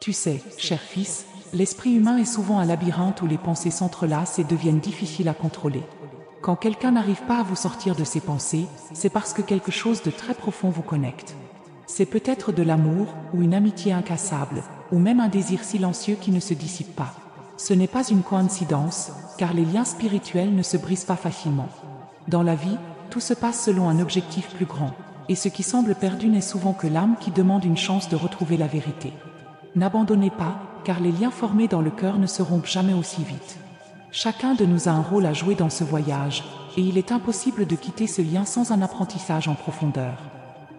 Tu sais, cher fils, l'esprit humain est souvent un labyrinthe où les pensées s'entrelacent et deviennent difficiles à contrôler. Quand quelqu'un n'arrive pas à vous sortir de ses pensées, c'est parce que quelque chose de très profond vous connecte. C'est peut-être de l'amour, ou une amitié incassable, ou même un désir silencieux qui ne se dissipe pas. Ce n'est pas une coïncidence, car les liens spirituels ne se brisent pas facilement. Dans la vie, tout se passe selon un objectif plus grand, et ce qui semble perdu n'est souvent que l'âme qui demande une chance de retrouver la vérité. N'abandonnez pas, car les liens formés dans le cœur ne se rompent jamais aussi vite. Chacun de nous a un rôle à jouer dans ce voyage, et il est impossible de quitter ce lien sans un apprentissage en profondeur.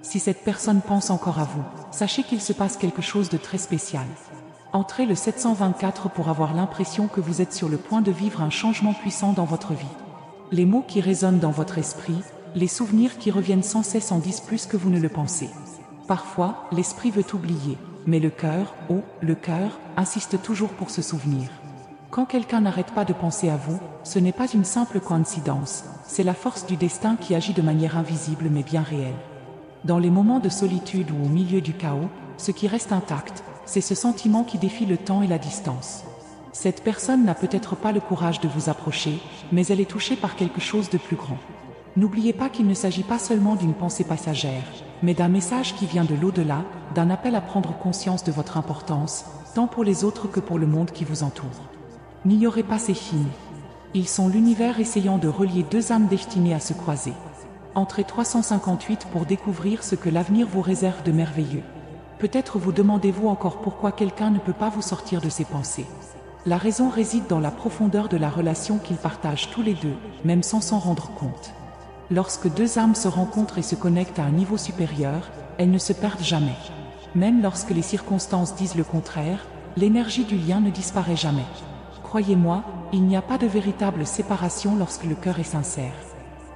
Si cette personne pense encore à vous, sachez qu'il se passe quelque chose de très spécial. Entrez le 724 pour avoir l'impression que vous êtes sur le point de vivre un changement puissant dans votre vie. Les mots qui résonnent dans votre esprit, les souvenirs qui reviennent sans cesse en disent plus que vous ne le pensez. Parfois, l'esprit veut oublier, mais le cœur, le cœur, insiste toujours pour se souvenir. Quand quelqu'un n'arrête pas de penser à vous, ce n'est pas une simple coïncidence, c'est la force du destin qui agit de manière invisible mais bien réelle. Dans les moments de solitude ou au milieu du chaos, ce qui reste intact, c'est ce sentiment qui défie le temps et la distance. Cette personne n'a peut-être pas le courage de vous approcher, mais elle est touchée par quelque chose de plus grand. N'oubliez pas qu'il ne s'agit pas seulement d'une pensée passagère, mais d'un message qui vient de l'au-delà, d'un appel à prendre conscience de votre importance, tant pour les autres que pour le monde qui vous entoure. N'ignorez pas ces signes. Ils sont l'univers essayant de relier deux âmes destinées à se croiser. Entrez 358 pour découvrir ce que l'avenir vous réserve de merveilleux. Peut-être vous demandez-vous encore pourquoi quelqu'un ne peut pas vous sortir de ses pensées. La raison réside dans la profondeur de la relation qu'ils partagent tous les deux, même sans s'en rendre compte. Lorsque deux âmes se rencontrent et se connectent à un niveau supérieur, elles ne se perdent jamais. Même lorsque les circonstances disent le contraire, l'énergie du lien ne disparaît jamais. Croyez-moi, il n'y a pas de véritable séparation lorsque le cœur est sincère.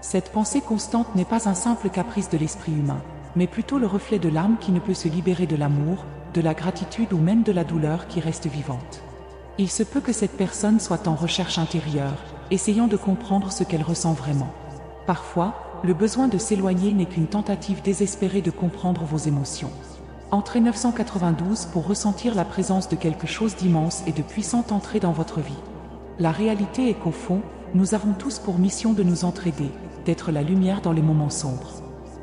Cette pensée constante n'est pas un simple caprice de l'esprit humain, mais plutôt le reflet de l'âme qui ne peut se libérer de l'amour, de la gratitude ou même de la douleur qui reste vivante. Il se peut que cette personne soit en recherche intérieure, essayant de comprendre ce qu'elle ressent vraiment. Parfois, le besoin de s'éloigner n'est qu'une tentative désespérée de comprendre vos émotions. Entrez 992 pour ressentir la présence de quelque chose d'immense et de puissant entrer dans votre vie. La réalité est qu'au fond, nous avons tous pour mission de nous entraider, d'être la lumière dans les moments sombres.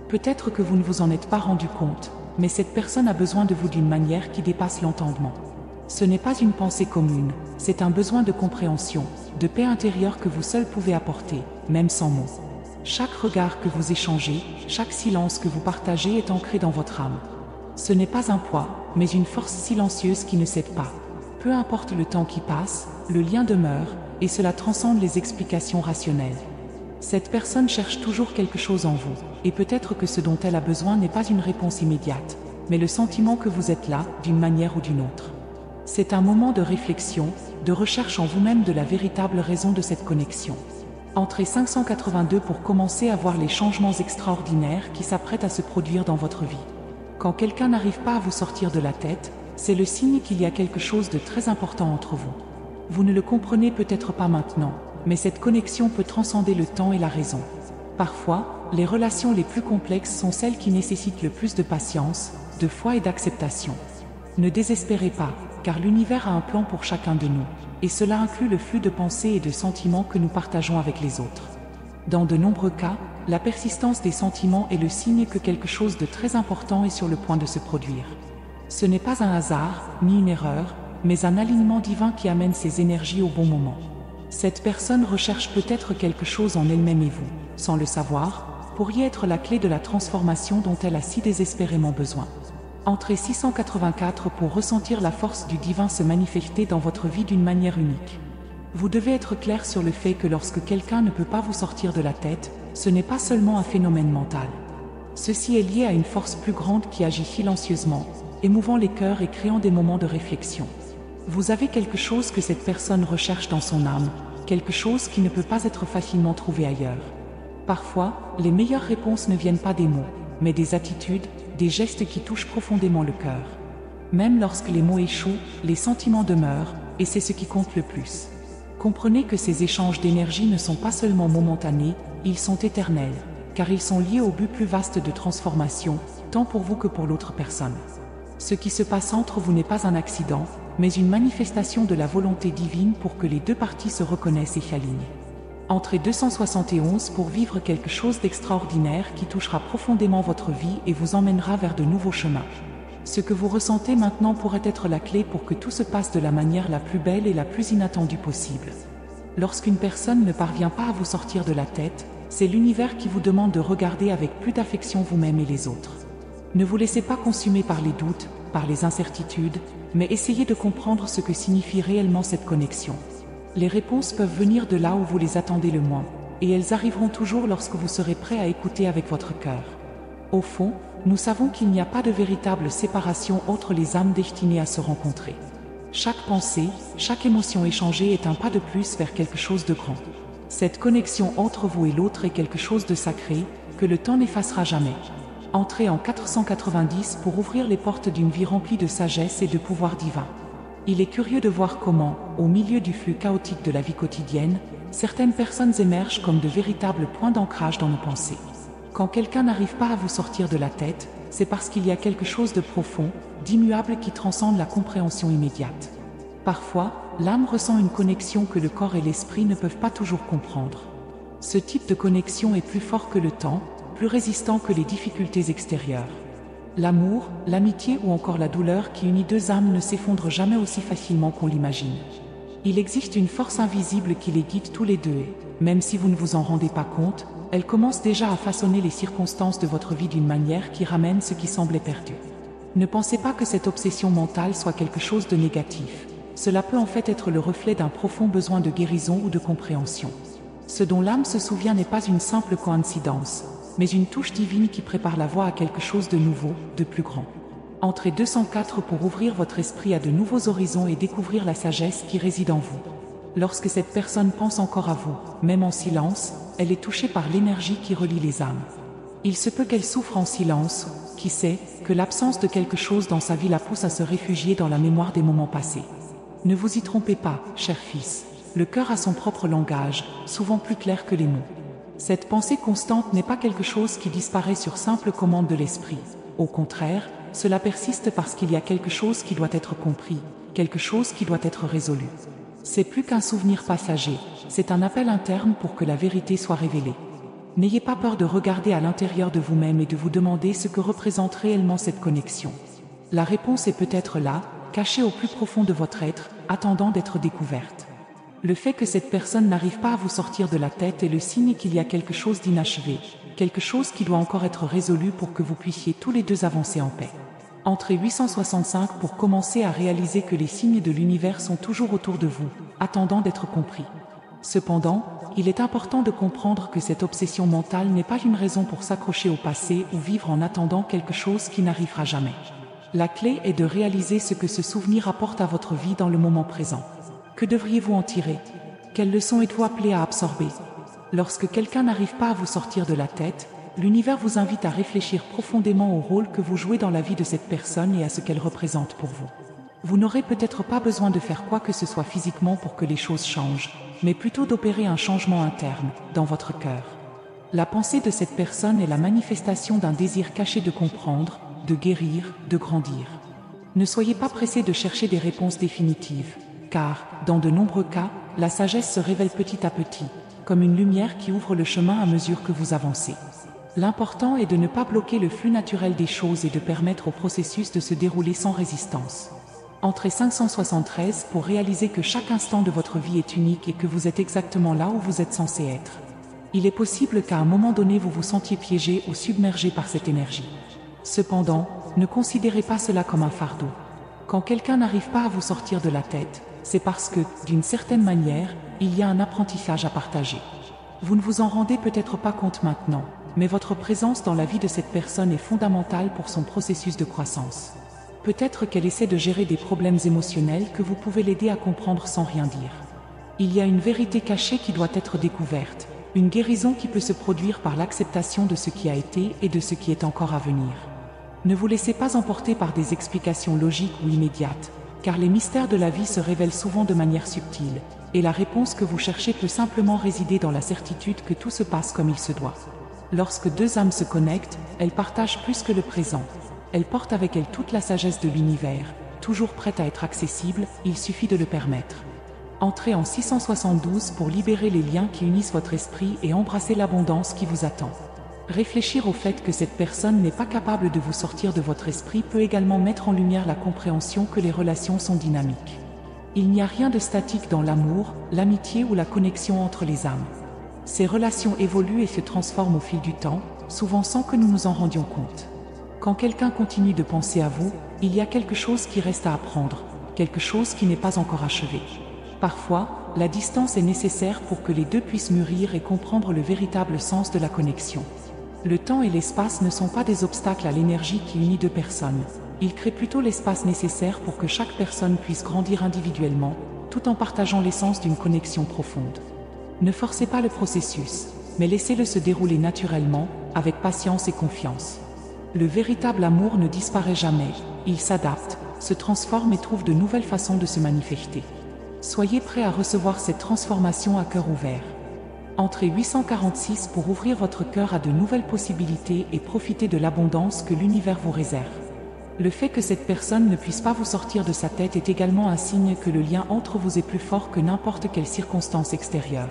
Peut-être que vous ne vous en êtes pas rendu compte, mais cette personne a besoin de vous d'une manière qui dépasse l'entendement. Ce n'est pas une pensée commune, c'est un besoin de compréhension, de paix intérieure que vous seul pouvez apporter, même sans mots. Chaque regard que vous échangez, chaque silence que vous partagez est ancré dans votre âme. Ce n'est pas un poids, mais une force silencieuse qui ne cède pas. Peu importe le temps qui passe, le lien demeure, et cela transcende les explications rationnelles. Cette personne cherche toujours quelque chose en vous, et peut-être que ce dont elle a besoin n'est pas une réponse immédiate, mais le sentiment que vous êtes là, d'une manière ou d'une autre. C'est un moment de réflexion, de recherche en vous-même de la véritable raison de cette connexion. Entrez 582 pour commencer à voir les changements extraordinaires qui s'apprêtent à se produire dans votre vie. Quand quelqu'un n'arrive pas à vous sortir de la tête, c'est le signe qu'il y a quelque chose de très important entre vous. Vous ne le comprenez peut-être pas maintenant, mais cette connexion peut transcender le temps et la raison. Parfois, les relations les plus complexes sont celles qui nécessitent le plus de patience, de foi et d'acceptation. Ne désespérez pas, car l'univers a un plan pour chacun de nous, et cela inclut le flux de pensées et de sentiments que nous partageons avec les autres. Dans de nombreux cas, la persistance des sentiments est le signe que quelque chose de très important est sur le point de se produire. Ce n'est pas un hasard, ni une erreur, mais un alignement divin qui amène ces énergies au bon moment. Cette personne recherche peut-être quelque chose en elle-même et vous, sans le savoir, pourriez être la clé de la transformation dont elle a si désespérément besoin. Entrez 684 pour ressentir la force du divin se manifester dans votre vie d'une manière unique. Vous devez être clair sur le fait que lorsque quelqu'un ne peut pas vous sortir de la tête, ce n'est pas seulement un phénomène mental. Ceci est lié à une force plus grande qui agit silencieusement, émouvant les cœurs et créant des moments de réflexion. Vous avez quelque chose que cette personne recherche dans son âme, quelque chose qui ne peut pas être facilement trouvé ailleurs. Parfois, les meilleures réponses ne viennent pas des mots, mais des attitudes, des gestes qui touchent profondément le cœur. Même lorsque les mots échouent, les sentiments demeurent, et c'est ce qui compte le plus. Comprenez que ces échanges d'énergie ne sont pas seulement momentanés, ils sont éternels, car ils sont liés au but plus vaste de transformation, tant pour vous que pour l'autre personne. Ce qui se passe entre vous n'est pas un accident, mais une manifestation de la volonté divine pour que les deux parties se reconnaissent et s'alignent. Entrez 271 pour vivre quelque chose d'extraordinaire qui touchera profondément votre vie et vous emmènera vers de nouveaux chemins. Ce que vous ressentez maintenant pourrait être la clé pour que tout se passe de la manière la plus belle et la plus inattendue possible. Lorsqu'une personne ne parvient pas à vous sortir de la tête, c'est l'univers qui vous demande de regarder avec plus d'affection vous-même et les autres. Ne vous laissez pas consumer par les doutes, par les incertitudes, mais essayez de comprendre ce que signifie réellement cette connexion. Les réponses peuvent venir de là où vous les attendez le moins, et elles arriveront toujours lorsque vous serez prêt à écouter avec votre cœur. Au fond, nous savons qu'il n'y a pas de véritable séparation entre les âmes destinées à se rencontrer. Chaque pensée, chaque émotion échangée est un pas de plus vers quelque chose de grand. Cette connexion entre vous et l'autre est quelque chose de sacré, que le temps n'effacera jamais. Entrez en 490 pour ouvrir les portes d'une vie remplie de sagesse et de pouvoir divin. Il est curieux de voir comment, au milieu du flux chaotique de la vie quotidienne, certaines personnes émergent comme de véritables points d'ancrage dans nos pensées. Quand quelqu'un n'arrive pas à vous sortir de la tête, c'est parce qu'il y a quelque chose de profond, d'immuable qui transcende la compréhension immédiate. Parfois, l'âme ressent une connexion que le corps et l'esprit ne peuvent pas toujours comprendre. Ce type de connexion est plus fort que le temps, plus résistant que les difficultés extérieures. L'amour, l'amitié ou encore la douleur qui unit deux âmes ne s'effondrent jamais aussi facilement qu'on l'imagine. Il existe une force invisible qui les guide tous les deux et, même si vous ne vous en rendez pas compte, elle commence déjà à façonner les circonstances de votre vie d'une manière qui ramène ce qui semblait perdu. Ne pensez pas que cette obsession mentale soit quelque chose de négatif. Cela peut en fait être le reflet d'un profond besoin de guérison ou de compréhension. Ce dont l'âme se souvient n'est pas une simple coïncidence, mais une touche divine qui prépare la voie à quelque chose de nouveau, de plus grand. Entrez 204 pour ouvrir votre esprit à de nouveaux horizons et découvrir la sagesse qui réside en vous. Lorsque cette personne pense encore à vous, même en silence, elle est touchée par l'énergie qui relie les âmes. Il se peut qu'elle souffre en silence, qui sait, que l'absence de quelque chose dans sa vie la pousse à se réfugier dans la mémoire des moments passés. Ne vous y trompez pas, cher fils, le cœur a son propre langage, souvent plus clair que les mots. Cette pensée constante n'est pas quelque chose qui disparaît sur simple commande de l'esprit. Au contraire, cela persiste parce qu'il y a quelque chose qui doit être compris, quelque chose qui doit être résolu. C'est plus qu'un souvenir passager, c'est un appel interne pour que la vérité soit révélée. N'ayez pas peur de regarder à l'intérieur de vous-même et de vous demander ce que représente réellement cette connexion. La réponse est peut-être là, cachée au plus profond de votre être, attendant d'être découverte. Le fait que cette personne n'arrive pas à vous sortir de la tête est le signe qu'il y a quelque chose d'inachevé, quelque chose qui doit encore être résolu pour que vous puissiez tous les deux avancer en paix. Entrez 865 pour commencer à réaliser que les signes de l'univers sont toujours autour de vous, attendant d'être compris. Cependant, il est important de comprendre que cette obsession mentale n'est pas une raison pour s'accrocher au passé ou vivre en attendant quelque chose qui n'arrivera jamais. La clé est de réaliser ce que ce souvenir apporte à votre vie dans le moment présent. Que devriez-vous en tirer? Quelles leçons êtes-vous appelé à absorber? Lorsque quelqu'un n'arrive pas à vous sortir de la tête, l'univers vous invite à réfléchir profondément au rôle que vous jouez dans la vie de cette personne et à ce qu'elle représente pour vous. Vous n'aurez peut-être pas besoin de faire quoi que ce soit physiquement pour que les choses changent, mais plutôt d'opérer un changement interne, dans votre cœur. La pensée de cette personne est la manifestation d'un désir caché de comprendre, de guérir, de grandir. Ne soyez pas pressé de chercher des réponses définitives, car, dans de nombreux cas, la sagesse se révèle petit à petit, comme une lumière qui ouvre le chemin à mesure que vous avancez. L'important est de ne pas bloquer le flux naturel des choses et de permettre au processus de se dérouler sans résistance. Entrez 573 pour réaliser que chaque instant de votre vie est unique et que vous êtes exactement là où vous êtes censé être. Il est possible qu'à un moment donné vous vous sentiez piégé ou submergé par cette énergie. Cependant, ne considérez pas cela comme un fardeau. Quand quelqu'un n'arrive pas à vous sortir de la tête, c'est parce que, d'une certaine manière, il y a un apprentissage à partager. Vous ne vous en rendez peut-être pas compte maintenant, mais votre présence dans la vie de cette personne est fondamentale pour son processus de croissance. Peut-être qu'elle essaie de gérer des problèmes émotionnels que vous pouvez l'aider à comprendre sans rien dire. Il y a une vérité cachée qui doit être découverte, une guérison qui peut se produire par l'acceptation de ce qui a été et de ce qui est encore à venir. Ne vous laissez pas emporter par des explications logiques ou immédiates, car les mystères de la vie se révèlent souvent de manière subtile, et la réponse que vous cherchez peut simplement résider dans la certitude que tout se passe comme il se doit. Lorsque deux âmes se connectent, elles partagent plus que le présent. Elle porte avec elle toute la sagesse de l'univers, toujours prête à être accessible, il suffit de le permettre. Entrez en 672 pour libérer les liens qui unissent votre esprit et embrasser l'abondance qui vous attend. Réfléchir au fait que cette personne n'est pas capable de vous sortir de votre esprit peut également mettre en lumière la compréhension que les relations sont dynamiques. Il n'y a rien de statique dans l'amour, l'amitié ou la connexion entre les âmes. Ces relations évoluent et se transforment au fil du temps, souvent sans que nous nous en rendions compte. Quand quelqu'un continue de penser à vous, il y a quelque chose qui reste à apprendre, quelque chose qui n'est pas encore achevé. Parfois, la distance est nécessaire pour que les deux puissent mûrir et comprendre le véritable sens de la connexion. Le temps et l'espace ne sont pas des obstacles à l'énergie qui unit deux personnes. Ils créent plutôt l'espace nécessaire pour que chaque personne puisse grandir individuellement, tout en partageant l'essence d'une connexion profonde. Ne forcez pas le processus, mais laissez-le se dérouler naturellement, avec patience et confiance. Le véritable amour ne disparaît jamais, il s'adapte, se transforme et trouve de nouvelles façons de se manifester. Soyez prêts à recevoir cette transformation à cœur ouvert. Entrez 846 pour ouvrir votre cœur à de nouvelles possibilités et profiter de l'abondance que l'univers vous réserve. Le fait que cette personne ne puisse pas vous sortir de sa tête est également un signe que le lien entre vous est plus fort que n'importe quelle circonstance extérieure.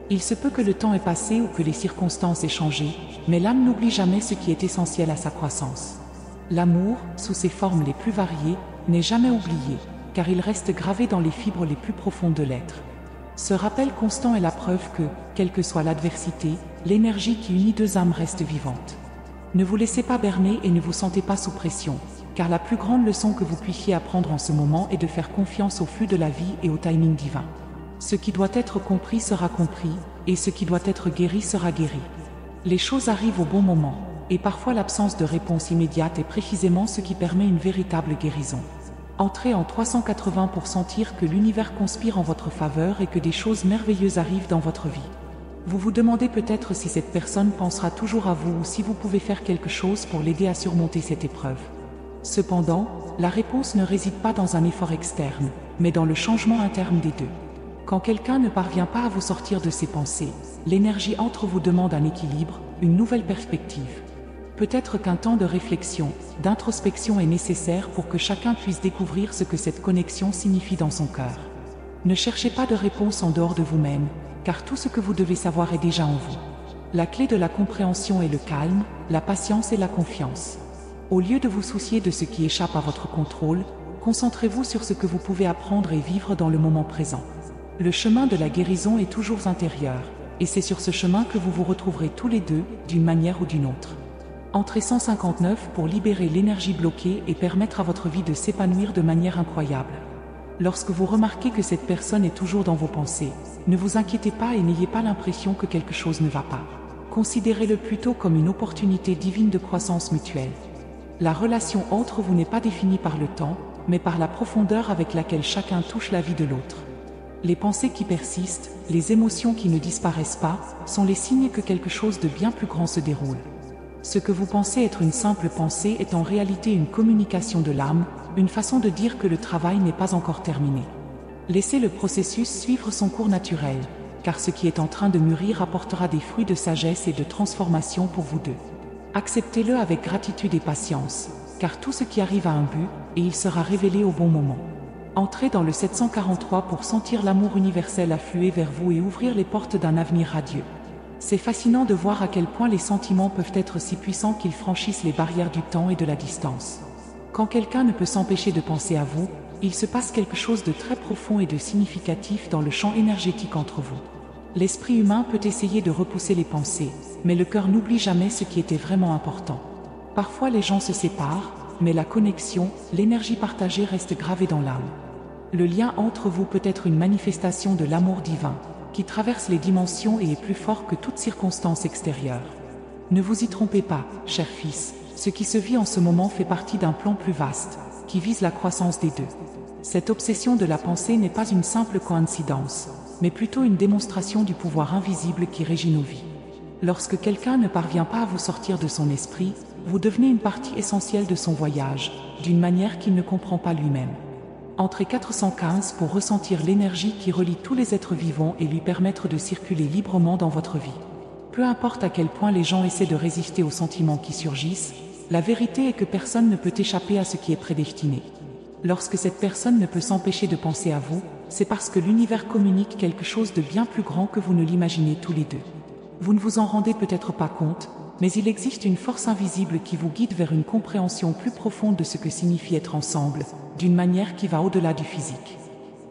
Il se peut que le temps ait passé ou que les circonstances aient changé, mais l'âme n'oublie jamais ce qui est essentiel à sa croissance. L'amour, sous ses formes les plus variées, n'est jamais oublié, car il reste gravé dans les fibres les plus profondes de l'être. Ce rappel constant est la preuve que, quelle que soit l'adversité, l'énergie qui unit deux âmes reste vivante. Ne vous laissez pas berner et ne vous sentez pas sous pression, car la plus grande leçon que vous puissiez apprendre en ce moment est de faire confiance au flux de la vie et au timing divin. Ce qui doit être compris sera compris, et ce qui doit être guéri sera guéri. Les choses arrivent au bon moment, et parfois l'absence de réponse immédiate est précisément ce qui permet une véritable guérison. Entrez en 380 pour sentir que l'univers conspire en votre faveur et que des choses merveilleuses arrivent dans votre vie. Vous vous demandez peut-être si cette personne pensera toujours à vous ou si vous pouvez faire quelque chose pour l'aider à surmonter cette épreuve. Cependant, la réponse ne réside pas dans un effort externe, mais dans le changement interne des deux. Quand quelqu'un ne parvient pas à vous sortir de ses pensées, l'énergie entre vous demande un équilibre, une nouvelle perspective. Peut-être qu'un temps de réflexion, d'introspection est nécessaire pour que chacun puisse découvrir ce que cette connexion signifie dans son cœur. Ne cherchez pas de réponse en dehors de vous-même, car tout ce que vous devez savoir est déjà en vous. La clé de la compréhension est le calme, la patience et la confiance. Au lieu de vous soucier de ce qui échappe à votre contrôle, concentrez-vous sur ce que vous pouvez apprendre et vivre dans le moment présent. Le chemin de la guérison est toujours intérieur, et c'est sur ce chemin que vous vous retrouverez tous les deux, d'une manière ou d'une autre. Entrez 159 pour libérer l'énergie bloquée et permettre à votre vie de s'épanouir de manière incroyable. Lorsque vous remarquez que cette personne est toujours dans vos pensées, ne vous inquiétez pas et n'ayez pas l'impression que quelque chose ne va pas. Considérez-le plutôt comme une opportunité divine de croissance mutuelle. La relation entre vous n'est pas définie par le temps, mais par la profondeur avec laquelle chacun touche la vie de l'autre. Les pensées qui persistent, les émotions qui ne disparaissent pas, sont les signes que quelque chose de bien plus grand se déroule. Ce que vous pensez être une simple pensée est en réalité une communication de l'âme, une façon de dire que le travail n'est pas encore terminé. Laissez le processus suivre son cours naturel, car ce qui est en train de mûrir apportera des fruits de sagesse et de transformation pour vous deux. Acceptez-le avec gratitude et patience, car tout ce qui arrive a un but, et il sera révélé au bon moment. Entrez dans le 743 pour sentir l'amour universel affluer vers vous et ouvrir les portes d'un avenir radieux. C'est fascinant de voir à quel point les sentiments peuvent être si puissants qu'ils franchissent les barrières du temps et de la distance. Quand quelqu'un ne peut s'empêcher de penser à vous, il se passe quelque chose de très profond et de significatif dans le champ énergétique entre vous. L'esprit humain peut essayer de repousser les pensées, mais le cœur n'oublie jamais ce qui était vraiment important. Parfois les gens se séparent, mais la connexion, l'énergie partagée reste gravée dans l'âme. Le lien entre vous peut être une manifestation de l'amour divin, qui traverse les dimensions et est plus fort que toute circonstance extérieure. Ne vous y trompez pas, cher fils, ce qui se vit en ce moment fait partie d'un plan plus vaste, qui vise la croissance des deux. Cette obsession de la pensée n'est pas une simple coïncidence, mais plutôt une démonstration du pouvoir invisible qui régit nos vies. Lorsque quelqu'un ne parvient pas à vous sortir de son esprit, vous devenez une partie essentielle de son voyage, d'une manière qu'il ne comprend pas lui-même. Entrez 415 pour ressentir l'énergie qui relie tous les êtres vivants et lui permettre de circuler librement dans votre vie. Peu importe à quel point les gens essaient de résister aux sentiments qui surgissent, La vérité est que personne ne peut échapper à ce qui est prédestiné. Lorsque cette personne ne peut s'empêcher de penser à vous, c'est parce que l'univers communique quelque chose de bien plus grand que vous ne l'imaginez tous les deux. Vous ne vous en rendez peut-être pas compte, mais il existe une force invisible qui vous guide vers une compréhension plus profonde de ce que signifie être ensemble, d'une manière qui va au-delà du physique.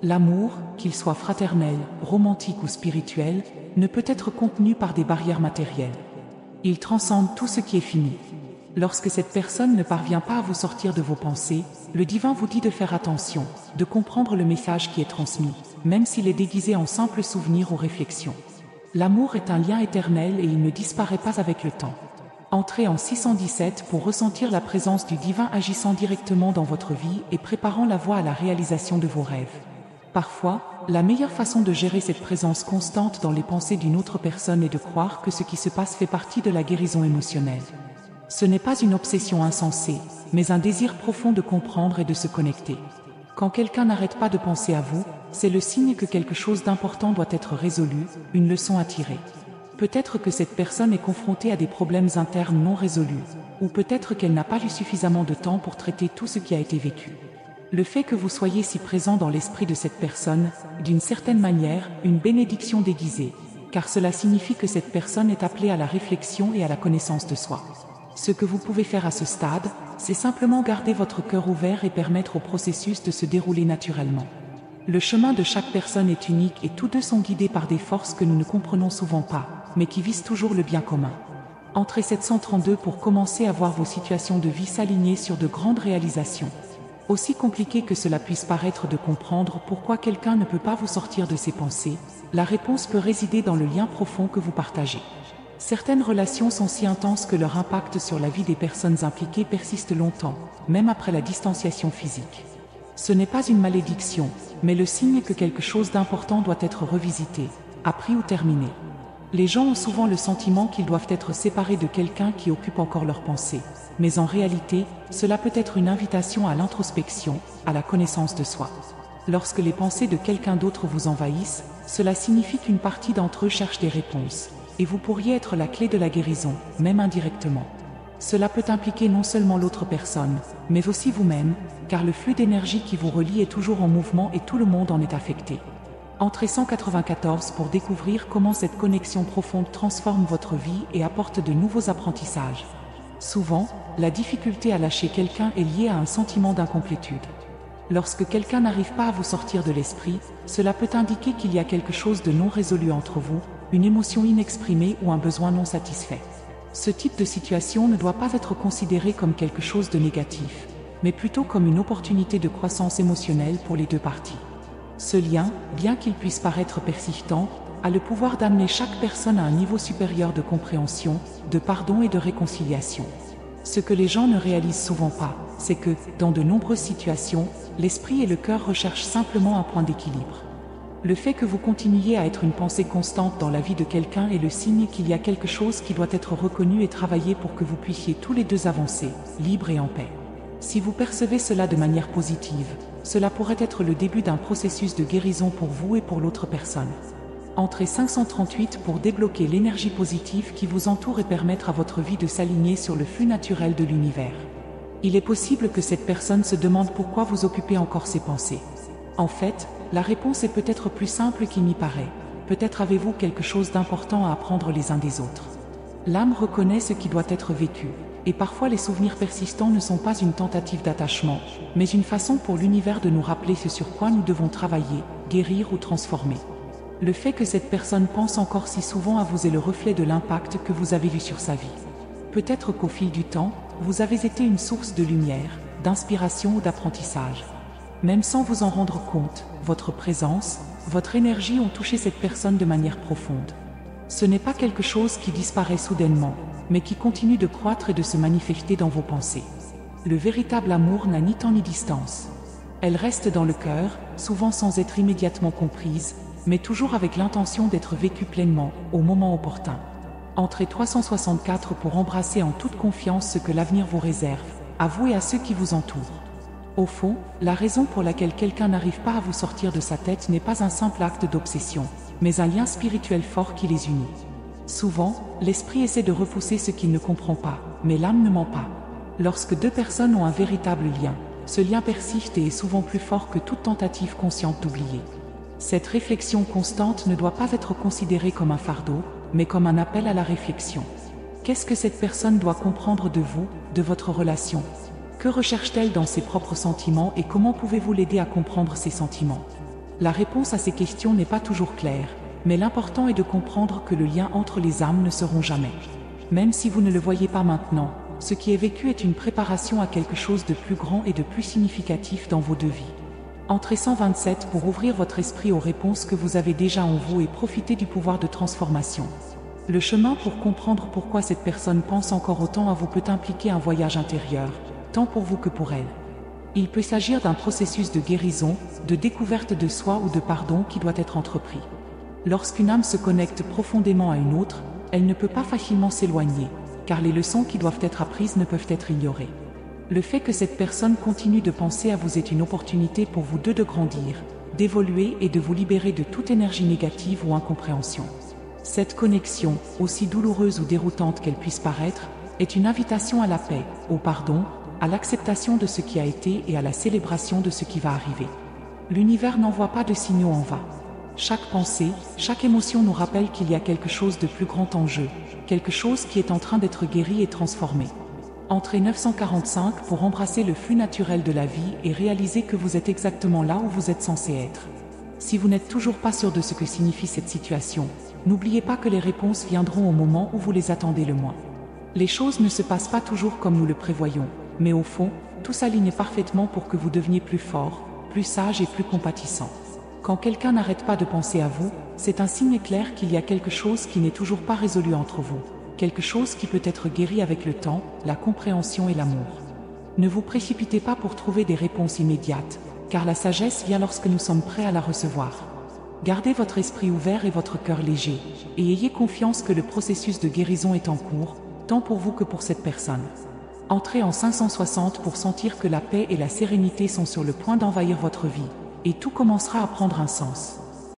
L'amour, qu'il soit fraternel, romantique ou spirituel, ne peut être contenu par des barrières matérielles. Il transcende tout ce qui est fini. Lorsque cette personne ne parvient pas à vous sortir de vos pensées, le divin vous dit de faire attention, de comprendre le message qui est transmis, même s'il est déguisé en simple souvenir ou réflexion. L'amour est un lien éternel et il ne disparaît pas avec le temps. Entrez en 617 pour ressentir la présence du divin agissant directement dans votre vie et préparant la voie à la réalisation de vos rêves. Parfois, la meilleure façon de gérer cette présence constante dans les pensées d'une autre personne est de croire que ce qui se passe fait partie de la guérison émotionnelle. Ce n'est pas une obsession insensée, mais un désir profond de comprendre et de se connecter. Quand quelqu'un n'arrête pas de penser à vous, c'est le signe que quelque chose d'important doit être résolu, une leçon à tirer. Peut-être que cette personne est confrontée à des problèmes internes non résolus, ou peut-être qu'elle n'a pas eu suffisamment de temps pour traiter tout ce qui a été vécu. Le fait que vous soyez si présent dans l'esprit de cette personne, d'une certaine manière, une bénédiction déguisée, car cela signifie que cette personne est appelée à la réflexion et à la connaissance de soi. Ce que vous pouvez faire à ce stade, c'est simplement garder votre cœur ouvert et permettre au processus de se dérouler naturellement. Le chemin de chaque personne est unique et tous deux sont guidés par des forces que nous ne comprenons souvent pas, mais qui visent toujours le bien commun. Entrez 732 pour commencer à voir vos situations de vie s'aligner sur de grandes réalisations. Aussi compliqué que cela puisse paraître de comprendre pourquoi quelqu'un ne peut pas vous sortir de ses pensées, la réponse peut résider dans le lien profond que vous partagez. Certaines relations sont si intenses que leur impact sur la vie des personnes impliquées persiste longtemps, même après la distanciation physique. Ce n'est pas une malédiction, mais le signe que quelque chose d'important doit être revisité, appris ou terminé. Les gens ont souvent le sentiment qu'ils doivent être séparés de quelqu'un qui occupe encore leurs pensées, mais en réalité, cela peut être une invitation à l'introspection, à la connaissance de soi. Lorsque les pensées de quelqu'un d'autre vous envahissent, cela signifie qu'une partie d'entre eux cherche des réponses. Et vous pourriez être la clé de la guérison, même indirectement. Cela peut impliquer non seulement l'autre personne, mais aussi vous-même, car le flux d'énergie qui vous relie est toujours en mouvement et tout le monde en est affecté. Entrez 194 pour découvrir comment cette connexion profonde transforme votre vie et apporte de nouveaux apprentissages. Souvent, la difficulté à lâcher quelqu'un est liée à un sentiment d'incomplétude. Lorsque quelqu'un n'arrive pas à vous sortir de l'esprit, cela peut indiquer qu'il y a quelque chose de non résolu entre vous, une émotion inexprimée ou un besoin non satisfait. Ce type de situation ne doit pas être considéré comme quelque chose de négatif, mais plutôt comme une opportunité de croissance émotionnelle pour les deux parties. Ce lien, bien qu'il puisse paraître persistant, a le pouvoir d'amener chaque personne à un niveau supérieur de compréhension, de pardon et de réconciliation. Ce que les gens ne réalisent souvent pas, c'est que, dans de nombreuses situations, l'esprit et le cœur recherchent simplement un point d'équilibre. Le fait que vous continuiez à être une pensée constante dans la vie de quelqu'un est le signe qu'il y a quelque chose qui doit être reconnu et travaillé pour que vous puissiez tous les deux avancer, libres et en paix. Si vous percevez cela de manière positive, cela pourrait être le début d'un processus de guérison pour vous et pour l'autre personne. Entrez 538 pour débloquer l'énergie positive qui vous entoure et permettre à votre vie de s'aligner sur le flux naturel de l'univers. Il est possible que cette personne se demande pourquoi vous occupez encore ses pensées. En fait, la réponse est peut-être plus simple qu'il n'y paraît. Peut-être avez-vous quelque chose d'important à apprendre les uns des autres. L'âme reconnaît ce qui doit être vécu, et parfois les souvenirs persistants ne sont pas une tentative d'attachement, mais une façon pour l'univers de nous rappeler ce sur quoi nous devons travailler, guérir ou transformer. Le fait que cette personne pense encore si souvent à vous est le reflet de l'impact que vous avez eu sur sa vie. Peut-être qu'au fil du temps, vous avez été une source de lumière, d'inspiration ou d'apprentissage. Même sans vous en rendre compte, votre présence, votre énergie ont touché cette personne de manière profonde. Ce n'est pas quelque chose qui disparaît soudainement, mais qui continue de croître et de se manifester dans vos pensées. Le véritable amour n'a ni temps ni distance. Elle reste dans le cœur, souvent sans être immédiatement comprise, mais toujours avec l'intention d'être vécue pleinement, au moment opportun. Entrez 364 pour embrasser en toute confiance ce que l'avenir vous réserve, à vous et à ceux qui vous entourent. Au fond, la raison pour laquelle quelqu'un n'arrive pas à vous sortir de sa tête n'est pas un simple acte d'obsession, mais un lien spirituel fort qui les unit. Souvent, l'esprit essaie de repousser ce qu'il ne comprend pas, mais l'âme ne ment pas. Lorsque deux personnes ont un véritable lien, ce lien persiste et est souvent plus fort que toute tentative consciente d'oublier. Cette réflexion constante ne doit pas être considérée comme un fardeau, mais comme un appel à la réflexion. Qu'est-ce que cette personne doit comprendre de vous, de votre relation? Que recherche-t-elle dans ses propres sentiments et comment pouvez-vous l'aider à comprendre ses sentiments? La réponse à ces questions n'est pas toujours claire, mais l'important est de comprendre que le lien entre les âmes ne seront jamais. Même si vous ne le voyez pas maintenant, ce qui est vécu est une préparation à quelque chose de plus grand et de plus significatif dans vos deux vies. Entrez 127 pour ouvrir votre esprit aux réponses que vous avez déjà en vous et profiter du pouvoir de transformation. Le chemin pour comprendre pourquoi cette personne pense encore autant à vous peut impliquer un voyage intérieur, tant pour vous que pour elle. Il peut s'agir d'un processus de guérison, de découverte de soi ou de pardon qui doit être entrepris. Lorsqu'une âme se connecte profondément à une autre, elle ne peut pas facilement s'éloigner, car les leçons qui doivent être apprises ne peuvent être ignorées. Le fait que cette personne continue de penser à vous est une opportunité pour vous deux de grandir, d'évoluer et de vous libérer de toute énergie négative ou incompréhension. Cette connexion, aussi douloureuse ou déroutante qu'elle puisse paraître, est une invitation à la paix, au pardon, à l'acceptation de ce qui a été et à la célébration de ce qui va arriver. L'univers n'envoie pas de signaux en vain. Chaque pensée, chaque émotion nous rappelle qu'il y a quelque chose de plus grand en jeu, quelque chose qui est en train d'être guéri et transformé. Entrez 945 pour embrasser le flux naturel de la vie et réaliser que vous êtes exactement là où vous êtes censé être. Si vous n'êtes toujours pas sûr de ce que signifie cette situation, n'oubliez pas que les réponses viendront au moment où vous les attendez le moins. Les choses ne se passent pas toujours comme nous le prévoyons, mais au fond, tout s'aligne parfaitement pour que vous deveniez plus fort, plus sage et plus compatissant. Quand quelqu'un n'arrête pas de penser à vous, c'est un signe clair qu'il y a quelque chose qui n'est toujours pas résolu entre vous, quelque chose qui peut être guéri avec le temps, la compréhension et l'amour. Ne vous précipitez pas pour trouver des réponses immédiates, car la sagesse vient lorsque nous sommes prêts à la recevoir. Gardez votre esprit ouvert et votre cœur léger, et ayez confiance que le processus de guérison est en cours, tant pour vous que pour cette personne. Entrez en 560 pour sentir que la paix et la sérénité sont sur le point d'envahir votre vie, et tout commencera à prendre un sens.